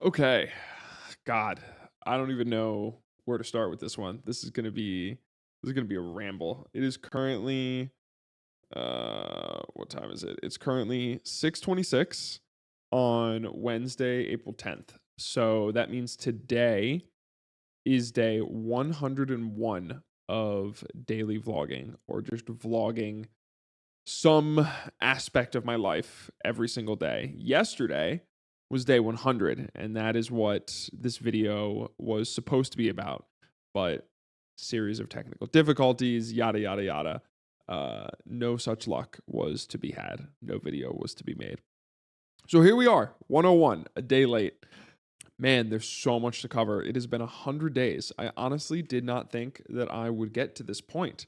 Okay. God, I don't even know where to start with this one. This is gonna be a ramble. It is currently what time is it? It's currently 6:26 on Wednesday, April 10th. So that means today is day 101 of daily vlogging or just vlogging some aspect of my life every single day. Yesterday was day 100, and that is what this video was supposed to be about. But series of technical difficulties, yada yada yada. No such luck was to be had. No video was to be made. So here we are, 101, a day late. Man, there's so much to cover. It has been 100 days. I honestly did not think that I would get to this point.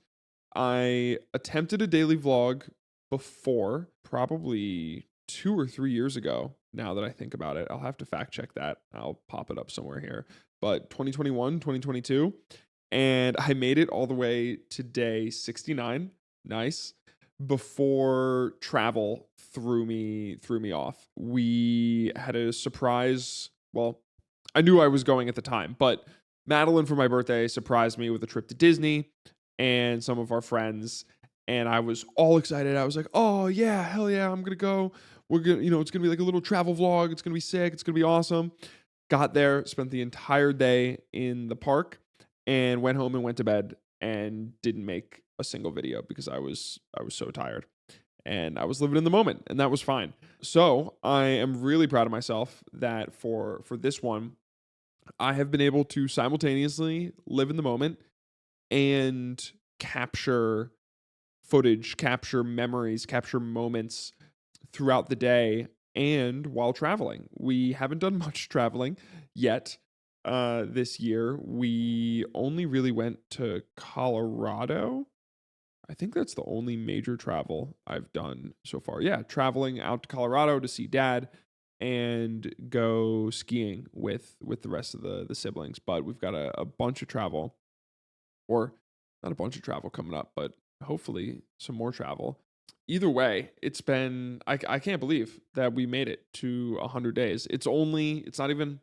I attempted a daily vlog before, probably 2 or 3 years ago. Now that I think about it, I'll have to fact check that. I'll pop it up somewhere here. But 2021, 2022, and I made it all the way to day 69. Nice. Before travel threw me off. We had a surprise. Well, I knew I was going at the time, but Madeline for my birthday surprised me with a trip to Disney and some of our friends. And I was all excited. I was like, oh, yeah, hell yeah, I'm going to go. We're going to, it's going to be like a little travel vlog. It's going to be sick. It's going to be awesome. Got there, spent the entire day in the park, and went home and went to bed and didn't make a single video because I was so tired and I was living in the moment, and that was fine. So I am really proud of myself that for this one, I have been able to simultaneously live in the moment and capture footage, capture memories, capture moments throughout the day and while traveling. We haven't done much traveling yet this year. We only really went to Colorado. I think that's the only major travel I've done so far. Yeah, traveling out to Colorado to see dad and go skiing with the rest of the siblings. But we've got a bunch of travel, or not a bunch of travel coming up, but hopefully some more travel. Either way, I can't believe that we made it to 100 days. It's not even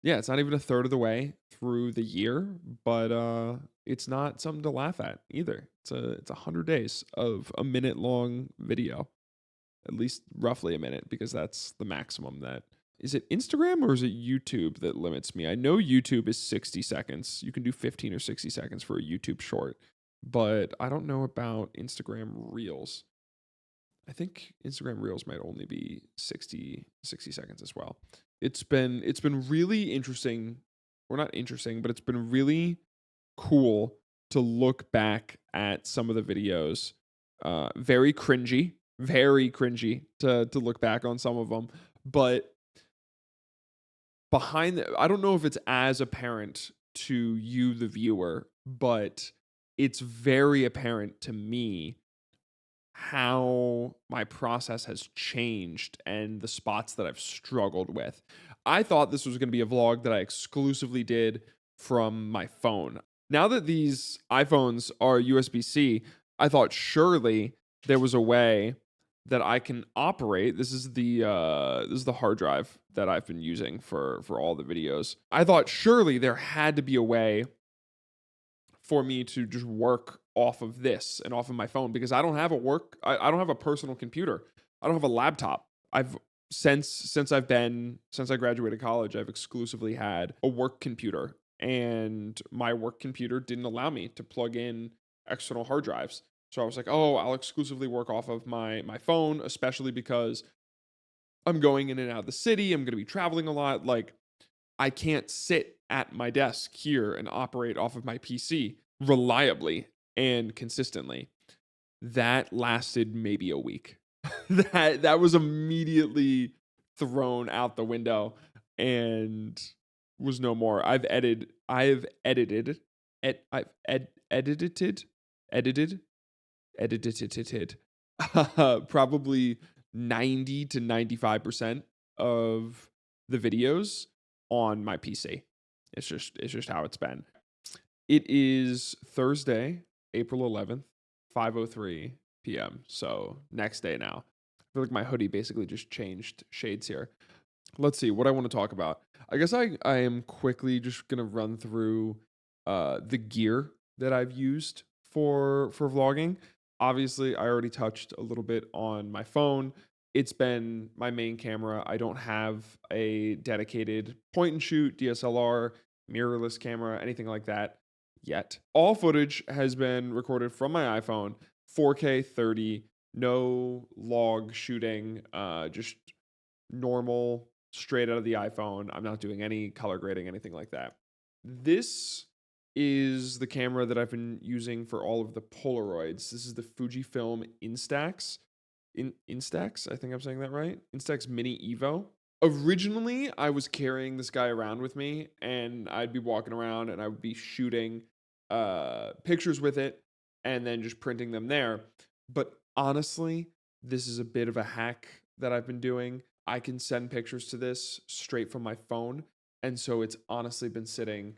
a third of the way through the year, but it's not something to laugh at either. It's 100 days of a minute long video, at least roughly a minute, because that's the maximum. That is it. Instagram or is it YouTube that limits me? I know YouTube is 60 seconds. You can do 15 or 60 seconds for a YouTube short, but I don't know about Instagram Reels. I think Instagram Reels might only be 60 seconds as well. It's been really interesting, or not interesting, but it's been really cool to look back at some of the videos. Very cringy to look back on some of them, but I don't know if it's as apparent to you, the viewer, but it's very apparent to me how my process has changed and the spots that I've struggled with. I thought this was going to be a vlog that I exclusively did from my phone. Now that these iPhones are USB-C, I thought surely there was a way that I can operate. This is the hard drive that I've been using for all the videos. I thought surely there had to be a way for me to just work off of this and off of my phone, because I don't have I don't have a personal computer. I don't have a laptop. I've since I graduated college, I've exclusively had a work computer, and my work computer didn't allow me to plug in external hard drives. So I was like, "Oh, I'll exclusively work off of my phone, especially because I'm going in and out of the city. I'm going to be traveling a lot. Like, I can't sit at my desk here and operate off of my PC reliably and consistently." That lasted maybe a week. That was immediately thrown out the window and was no more. I've edited ed, I've ed, edited edited probably 90 to 95% of the videos on my PC. It's just how it's been. It is Thursday, April 11th, 5:03 p.m. So next day now. I feel like my hoodie basically just changed shades here. Let's see what I want to talk about. I guess I am quickly just gonna run through the gear that I've used for vlogging. Obviously, I already touched a little bit on my phone. It's been my main camera. I don't have a dedicated point and shoot DSLR, mirrorless camera, anything like that yet. All footage has been recorded from my iPhone, 4K 30, no log shooting, just normal, straight out of the iPhone. I'm not doing any color grading, anything like that. This is the camera that I've been using for all of the Polaroids. This is the Fujifilm Instax. Instax, I think I'm saying that right. Instax Mini Evo. Originally, I was carrying this guy around with me, and I'd be walking around and I would be shooting pictures with it and then just printing them there. But honestly, this is a bit of a hack that I've been doing. I can send pictures to this straight from my phone. And so it's honestly been sitting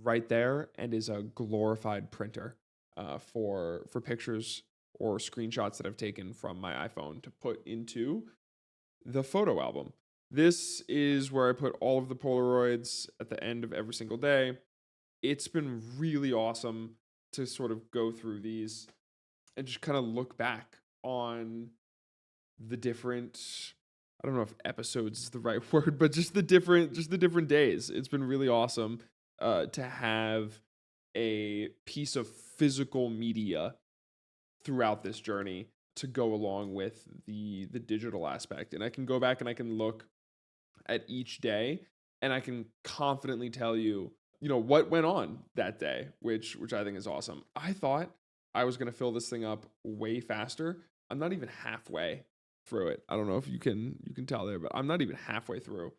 right there and is a glorified printer for pictures or screenshots that I've taken from my iPhone to put into the photo album. This is where I put all of the Polaroids at the end of every single day. It's been really awesome to sort of go through these and just kind of look back on the different, I don't know if episodes is the right word, but just the different days. It's been really awesome to have a piece of physical media throughout this journey to go along with the digital aspect. And I can go back and I can look at each day and I can confidently tell you, what went on that day, which I think is awesome. I thought I was going to fill this thing up way faster. I'm not even halfway through it. I don't know if you can tell there, but I'm not even halfway through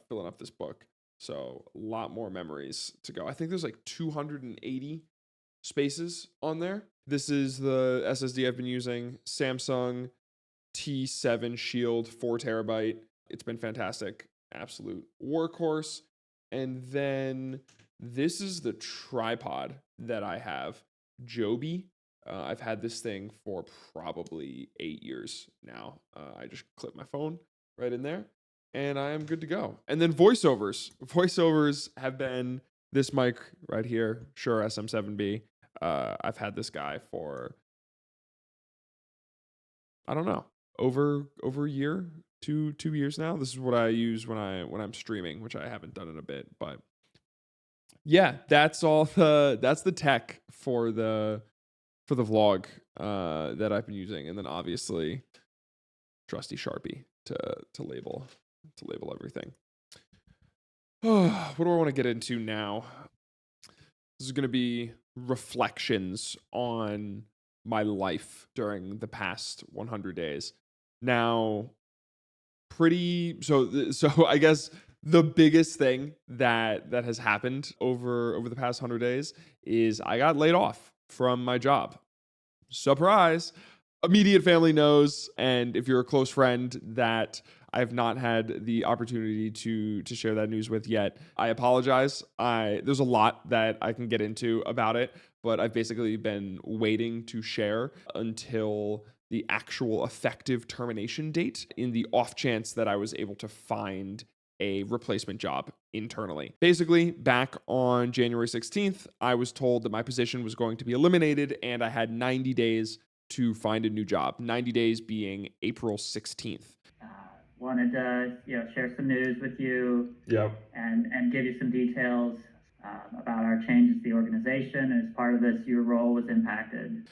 filling up this book. So a lot more memories to go. I think there's like 280 spaces on there. This is the SSD I've been using, Samsung T7 Shield 4 TB. It's been fantastic, absolute workhorse. And then this is the tripod that I have, Joby. I've had this thing for probably 8 years now. I just clip my phone right in there and I am good to go. And then voiceovers. Voiceovers have been this mic right here, Shure SM7B. I've had this guy for, I don't know, over a year, two years now. This is what I use when I'm streaming, which I haven't done in a bit. But yeah, that's the tech for the vlog that I've been using, and then obviously trusty Sharpie to label everything. What do I want to get into now? This is going to be reflections on my life during the past 100 days. Now, so I guess the biggest thing that has happened over the past 100 days is I got laid off from my job. Surprise. Immediate family knows, and if you're a close friend that I have not had the opportunity to share that news with yet, I apologize. There's a lot that I can get into about it, but I've basically been waiting to share until the actual effective termination date in the off chance that I was able to find a replacement job internally. Basically, back on January 16th, I was told that my position was going to be eliminated and I had 90 days to find a new job, 90 days being April 16th. Wanted to share some news with you. Yep. And give you some details about our changes to the organization. And as part of this, your role was impacted.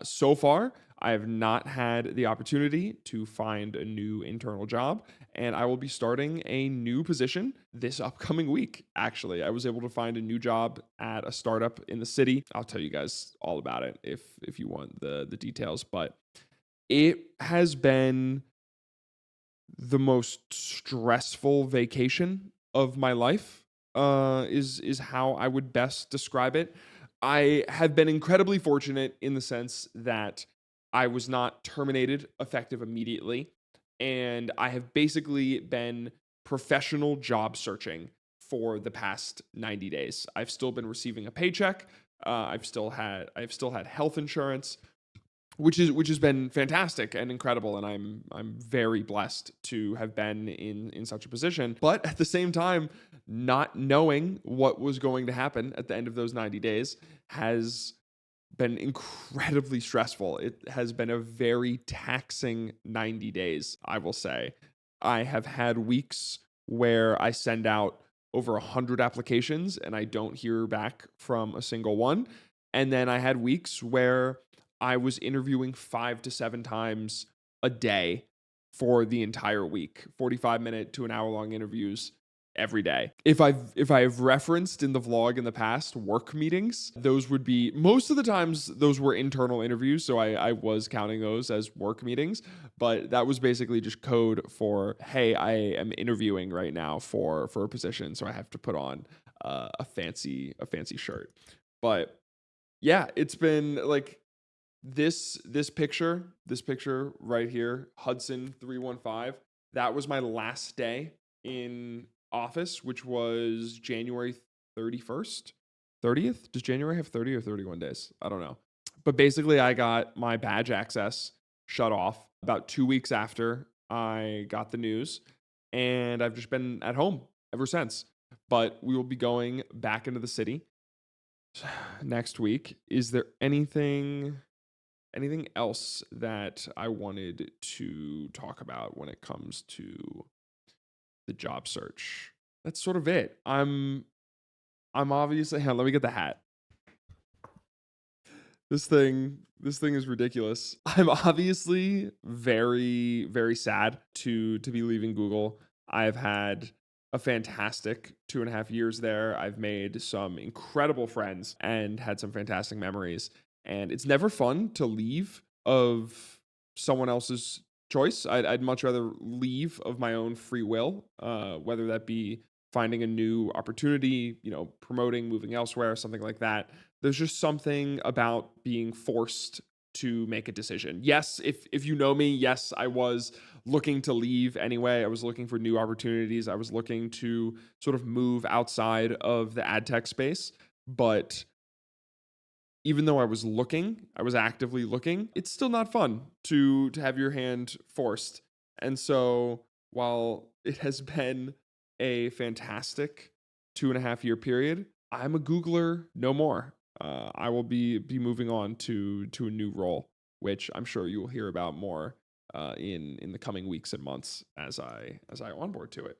So far, I have not had the opportunity to find a new internal job, and I will be starting a new position this upcoming week. Actually, I was able to find a new job at a startup in the city. I'll tell you guys all about it if you want the details, but it has been the most stressful vacation of my life. Is how I would best describe it. I have been incredibly fortunate in the sense that I was not terminated effective immediately, and I have basically been professional job searching for the past 90 days. I've still been receiving a paycheck. I've still had health insurance. which has been fantastic and incredible, and I'm very blessed to have been in such a position. But at the same time, not knowing what was going to happen at the end of those 90 days has been incredibly stressful. It has been a very taxing 90 days, I will say. I have had weeks where I send out over 100 applications and I don't hear back from a single one. And then I had weeks where I was interviewing 5 to 7 times a day for the entire week, 45-minute to an hour-long interviews every day. If I've referenced in the vlog in the past work meetings, those would be, most of the times those were internal interviews, so I was counting those as work meetings, but that was basically just code for, hey, I am interviewing right now for a position, so I have to put on a fancy shirt. But yeah, it's been like this picture right here, Hudson 315. That was my last day in office, which was January 31st, 30th. Does January have 30 or 31 days? I don't know. But basically, I got my badge access shut off about 2 weeks after I got the news, and I've just been at home ever since. But we will be going back into the city next week. Is there anything else that I wanted to talk about when it comes to the job search? That's sort of it. I'm obviously, hang on, let me get the hat. This thing is ridiculous. I'm obviously very, very sad to be leaving Google. I've had a fantastic 2.5 years there. I've made some incredible friends and had some fantastic memories. And it's never fun to leave of someone else's choice. I'd much rather leave of my own free will, whether that be finding a new opportunity, promoting, moving elsewhere, something like that. There's just something about being forced to make a decision. Yes, if you know me, yes, I was looking to leave anyway. I was looking for new opportunities. I was looking to sort of move outside of the ad tech space. But even though I was actively looking, it's still not fun to have your hand forced. And so while it has been a fantastic 2.5 year period, I'm a Googler no more. I will be moving on to a new role, which I'm sure you will hear about more in the coming weeks and months as I onboard to it.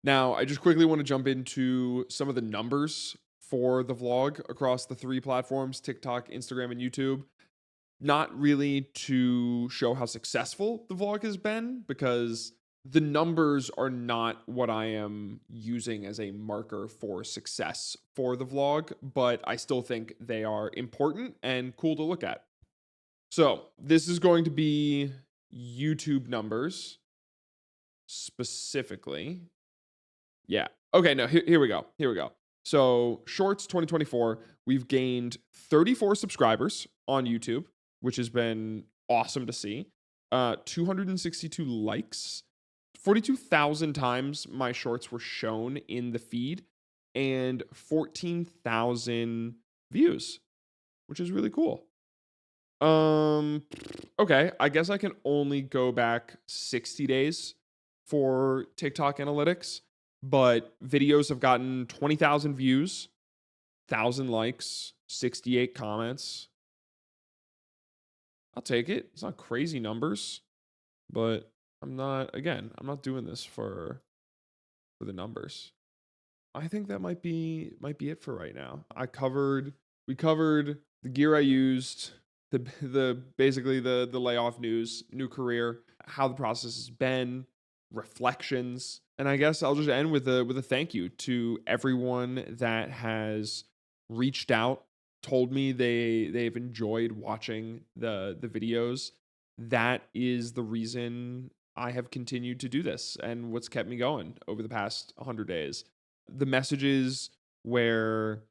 Now, I just quickly want to jump into some of the numbers for the vlog across the 3 platforms, TikTok, Instagram, and YouTube. Not really to show how successful the vlog has been, because the numbers are not what I am using as a marker for success for the vlog, but I still think they are important and cool to look at. So this is going to be YouTube numbers specifically. Yeah. Okay, no, here we go. So Shorts 2024, we've gained 34 subscribers on YouTube, which has been awesome to see. 262 likes. 42,000 times my shorts were shown in the feed, and 14,000 views, which is really cool. Okay, I guess I can only go back 60 days for TikTok analytics, but videos have gotten 20,000 views, 1,000 likes, 68 comments. I'll take it. It's not crazy numbers, but I'm not doing this for the numbers. I think that might be it for right now. We covered the gear I used, the basically the layoff news, new career, how the process has been, reflections, and I guess I'll just end with a thank you to everyone that has reached out, told me they've enjoyed watching the videos. That is the reason I have continued to do this and what's kept me going over the past 100 days. The messages where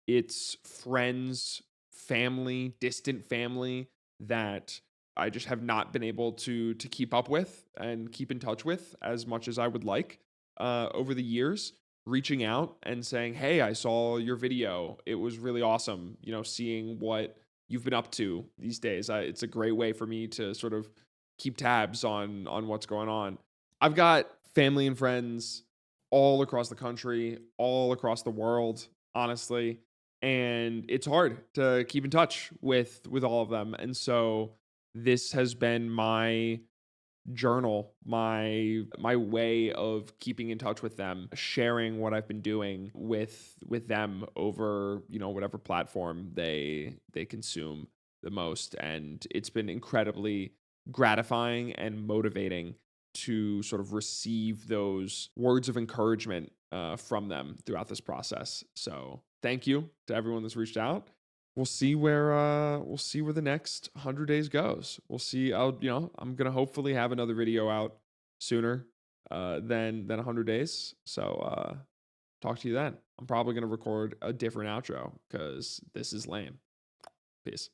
it's friends, family, distant family that I just have not been able to keep up with and keep in touch with as much as I would like over the years, reaching out and saying, "Hey, I saw your video. It was really awesome, seeing what you've been up to these days. It's a great way for me to sort of keep tabs on what's going on. I've got family and friends all across the country, all across the world, honestly, and it's hard to keep in touch with all of them. And so this has been my journal, my way of keeping in touch with them, sharing what I've been doing with them over, whatever platform they consume the most. And it's been incredibly gratifying and motivating to sort of receive those words of encouragement from them throughout this process. So thank you to everyone that's reached out. We'll see where the next 100 days goes. We'll see. I'm gonna hopefully have another video out sooner than 100 days. So talk to you then. I'm probably gonna record a different outro because this is lame. Peace.